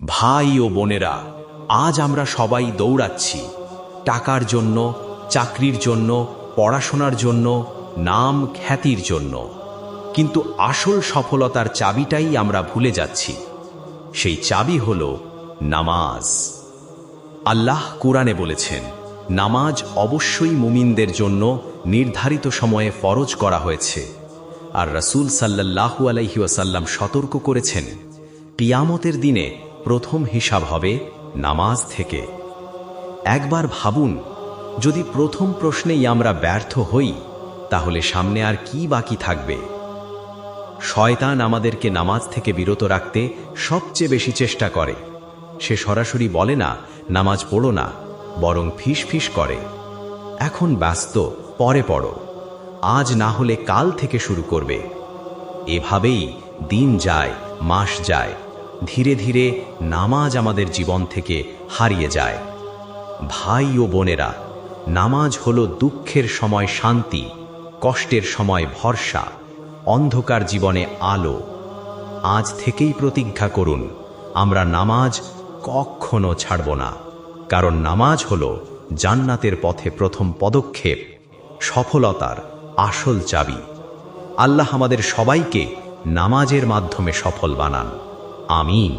ভাই ও বোনেরা, আজ আমরা সবাই দৌড়াচ্ছি টাকার জন্য, চাকরির জন্য, পড়াশোনার জন্য, নাম খ্যাতির জন্য। কিন্তু আসল সফলতার চাবিটাই আমরা ভুলে যাচ্ছি। সেই চাবি হলো নামাজ। আল্লাহ কুরআনে বলেছেন, নামাজ অবশ্যই মুমিনদের জন্য নির্ধারিত সময়ে ফরজ করা হয়েছে। আর রাসূল সাল্লাল্লাহু আলাইহি ওয়াসাল্লাম সতর্ক করেছেন, কিয়ামতের দিনে প্রথম হিসাব হবে নামাজ থেকে। একবার ভাবুন, যদি প্রথম প্রশ্নেই আমরা ব্যর্থ হই, তাহলে সামনে আর কি বাকি থাকবে? শয়তান আমাদেরকে নামাজ থেকে বিরত রাখতে সবচেয়ে বেশি চেষ্টা করে। সে সরাসরি বলে না নামাজ পড়ো না, বরং ফিসফিস করে, এখন ব্যস্ত, পরে পড়ো, আজ না হলে কাল থেকে শুরু করবে। এভাবেই দিন যায়, মাস যায়, ধীরে ধীরে নামাজ আমাদের জীবন থেকে হারিয়ে যায়। ভাই ও বোনেরা, নামাজ হলো দুঃখের সময় শান্তি, কষ্টের সময় ভরসা, অন্ধকার জীবনে আলো। আজ থেকেই প্রতিজ্ঞা করুন, আমরা নামাজ কখনো ছাড়ব না। কারণ নামাজ হলো জান্নাতের পথে প্রথম পদক্ষেপ, সফলতার আসল চাবি। আল্লাহ আমাদের সবাইকে নামাজের মাধ্যমে সফল বানান। আমিন।